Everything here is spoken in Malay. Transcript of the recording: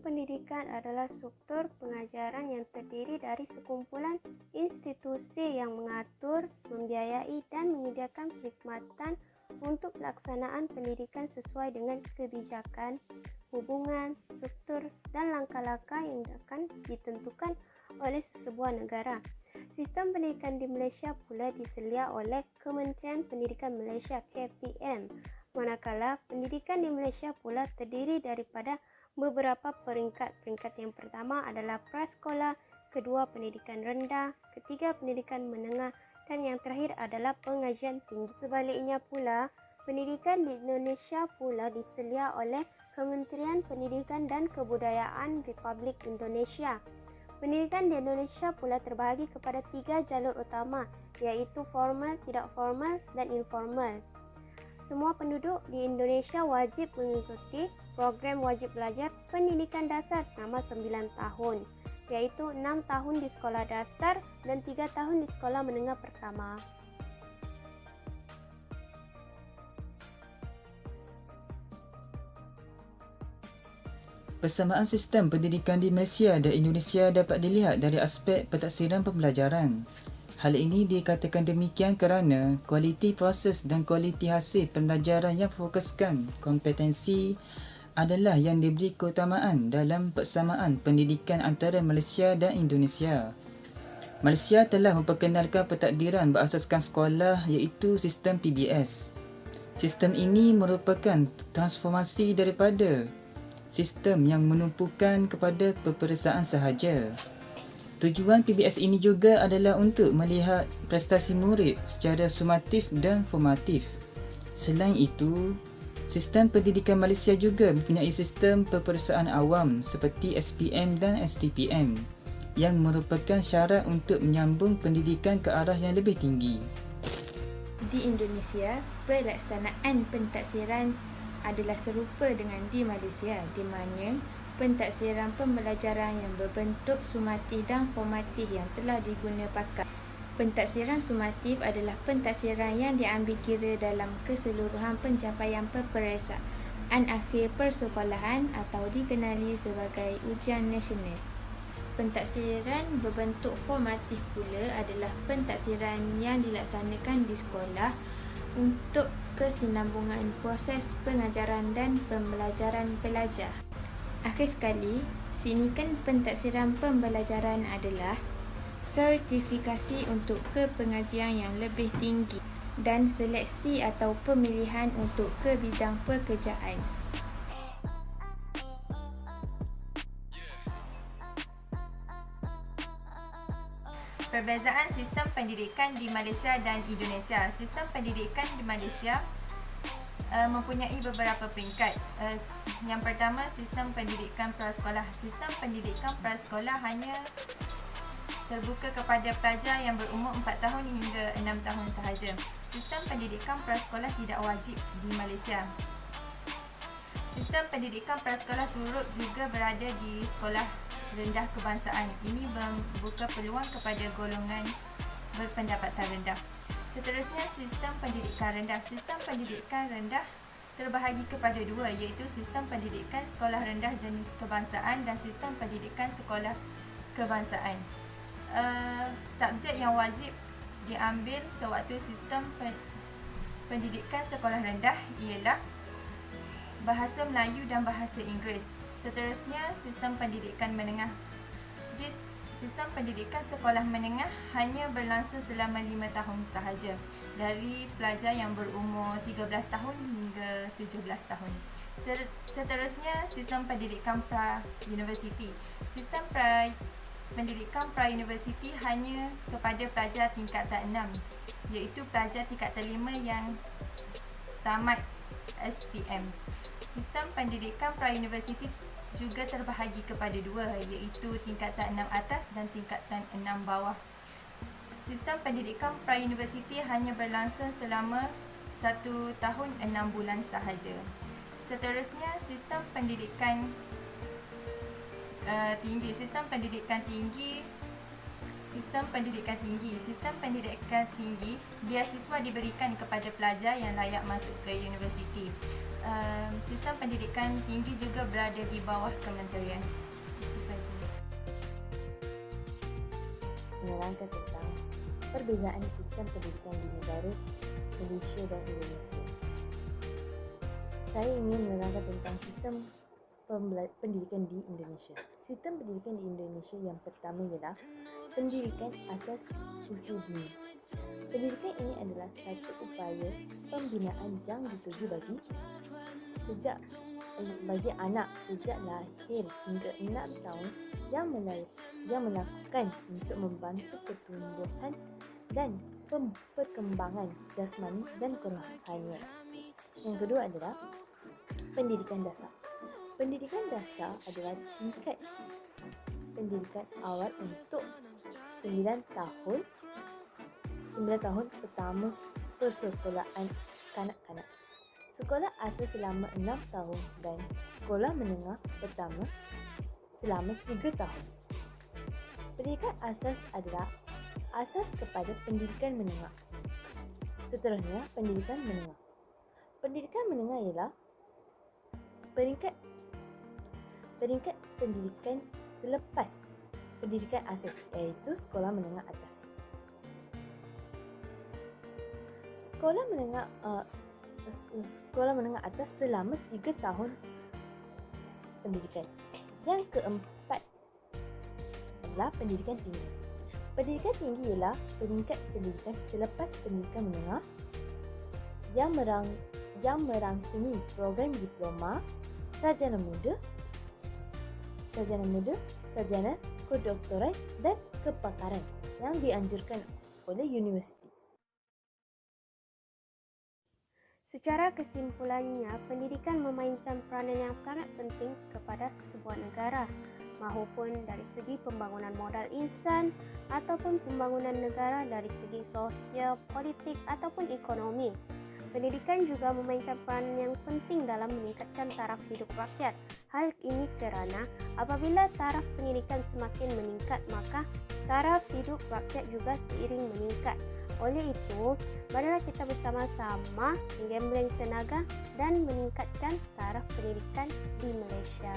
pendidikan adalah struktur pengajaran yang terdiri dari sekumpulan institusi yang mengatur, membiayai dan menyediakan perkhidmatan untuk pelaksanaan pendidikan sesuai dengan kebijakan, hubungan, struktur dan langkah-langkah yang akan ditentukan oleh sesebuah negara. Sistem pendidikan di Malaysia pula diselia oleh Kementerian Pendidikan Malaysia KPM, manakala pendidikan di Malaysia pula terdiri daripada beberapa peringkat. Peringkat yang pertama adalah prasekolah, kedua pendidikan rendah, ketiga pendidikan menengah dan yang terakhir adalah pengajian tinggi. Sebaliknya pula, pendidikan di Indonesia pula diselia oleh Kementerian Pendidikan dan Kebudayaan Republik Indonesia. Pendidikan di Indonesia pula terbahagi kepada 3 jalur utama, iaitu formal, tidak formal dan informal. Semua penduduk di Indonesia wajib mengikuti program wajib belajar pendidikan dasar selama 9 tahun, iaitu 6 tahun di sekolah dasar dan 3 tahun di sekolah menengah pertama. Persamaan sistem pendidikan di Malaysia dan Indonesia dapat dilihat dari aspek pentaksiran pembelajaran. Hal ini dikatakan demikian kerana kualiti proses dan kualiti hasil pembelajaran yang fokuskan kompetensi adalah yang diberi keutamaan dalam persamaan pendidikan antara Malaysia dan Indonesia. Malaysia telah memperkenalkan pentadbiran berasaskan sekolah iaitu sistem PBS. Sistem ini merupakan transformasi daripada sistem yang menumpukan kepada peperiksaan sahaja. Tujuan PBS ini juga adalah untuk melihat prestasi murid secara sumatif dan formatif. Selain itu, sistem pendidikan Malaysia juga mempunyai sistem peperiksaan awam seperti SPM dan STPM yang merupakan syarat untuk menyambung pendidikan ke arah yang lebih tinggi. Di Indonesia, pelaksanaan pentaksiran adalah serupa dengan di Malaysia, di mana pentaksiran pembelajaran yang berbentuk sumatif dan formatif yang telah diguna pakai. Pentaksiran sumatif adalah pentaksiran yang diambil kira dalam keseluruhan pencapaian peperiksaan akhir persekolahan atau dikenali sebagai ujian nasional. Pentaksiran berbentuk formatif pula adalah pentaksiran yang dilaksanakan di sekolah untuk kesinambungan proses pengajaran dan pembelajaran pelajar. Akhir sekali, signifikan pentaksiran pembelajaran adalah sertifikasi untuk kepengajian yang lebih tinggi dan seleksi atau pemilihan untuk ke bidang pekerjaan. Perbezaan sistem pendidikan di Malaysia dan Indonesia. Sistem pendidikan di Malaysia mempunyai beberapa peringkat. Yang pertama, sistem pendidikan prasekolah. Sistem pendidikan prasekolah hanya terbuka kepada pelajar yang berumur 4 tahun hingga 6 tahun sahaja. Sistem pendidikan prasekolah tidak wajib di Malaysia. Sistem pendidikan prasekolah turut juga berada di sekolah rendah kebangsaan. Ini membuka peluang kepada golongan berpendapatan rendah. Seterusnya, sistem pendidikan rendah. Sistem pendidikan rendah terbahagi kepada dua, iaitu sistem pendidikan sekolah rendah jenis kebangsaan dan sistem pendidikan sekolah kebangsaan. Subjek yang wajib diambil sewaktu sistem pendidikan sekolah rendah ialah bahasa Melayu dan bahasa Inggeris. Seterusnya, sistem pendidikan menengah. Di sistem pendidikan sekolah menengah hanya berlangsung selama 5 tahun sahaja, dari pelajar yang berumur 13 tahun hingga 17 tahun. Seterusnya, sistem pendidikan pra-universiti. Sistem pendidikan pra-universiti hanya kepada pelajar tingkatan 6, iaitu pelajar tingkatan 5 yang tamat SPM. Sistem pendidikan pra-universiti juga terbahagi kepada dua, iaitu tingkatan 6 atas dan tingkatan 6 bawah. Sistem pendidikan pra-universiti hanya berlangsung selama 1 tahun 6 bulan sahaja. Seterusnya, sistem pendidikan tinggi. Sistem pendidikan tinggi Sistem pendidikan tinggi. Sistem pendidikan tinggi, beasiswa diberikan kepada pelajar yang layak masuk ke universiti. Sistem pendidikan tinggi juga berada di bawah kementerian. Itu saja. Menerangkan tentang perbezaan sistem pendidikan di negara Malaysia dan Indonesia. Saya ingin menerangkan tentang sistem pendidikan di Indonesia. Sistem pendidikan di Indonesia yang pertama ialah pendidikan asas usia dini. Pendidikan ini adalah satu upaya pembinaan yang dituju bagi anak sejak lahir hingga 6 tahun yang melakukan untuk membantu pertumbuhan dan perkembangan jasmani dan kerohanian. Yang kedua adalah pendidikan dasar. Pendidikan dasar adalah tingkat pendidikan awal untuk 9 tahun pertama persekolahan kanak-kanak. Sekolah asas selama 6 tahun dan sekolah menengah pertama selama 3 tahun. Pendidikan asas adalah asas kepada pendidikan menengah. Seterusnya, pendidikan menengah. Pendidikan menengah ialah peringkat pendidikan selepas pendidikan asas, iaitu sekolah menengah atas. Sekolah menengah atas selama 3 tahun pendidikan. Yang keempat adalah pendidikan tinggi. Pendidikan tinggi ialah peringkat pendidikan selepas pendidikan menengah yang merangkumi program diploma, sarjana muda, sarjana kedoktoran dan kepakaran yang dianjurkan oleh universiti. Secara kesimpulannya, pendidikan memainkan peranan yang sangat penting kepada sebuah negara, maupun dari segi pembangunan modal insan ataupun pembangunan negara dari segi sosial, politik ataupun ekonomi. Pendidikan juga memainkan peranan yang penting dalam meningkatkan taraf hidup rakyat. Hal ini kerana apabila taraf pendidikan semakin meningkat, maka taraf hidup rakyat juga seiring meningkat. Oleh itu, marilah kita bersama-sama menggembleng tenaga dan meningkatkan taraf pendidikan di Malaysia.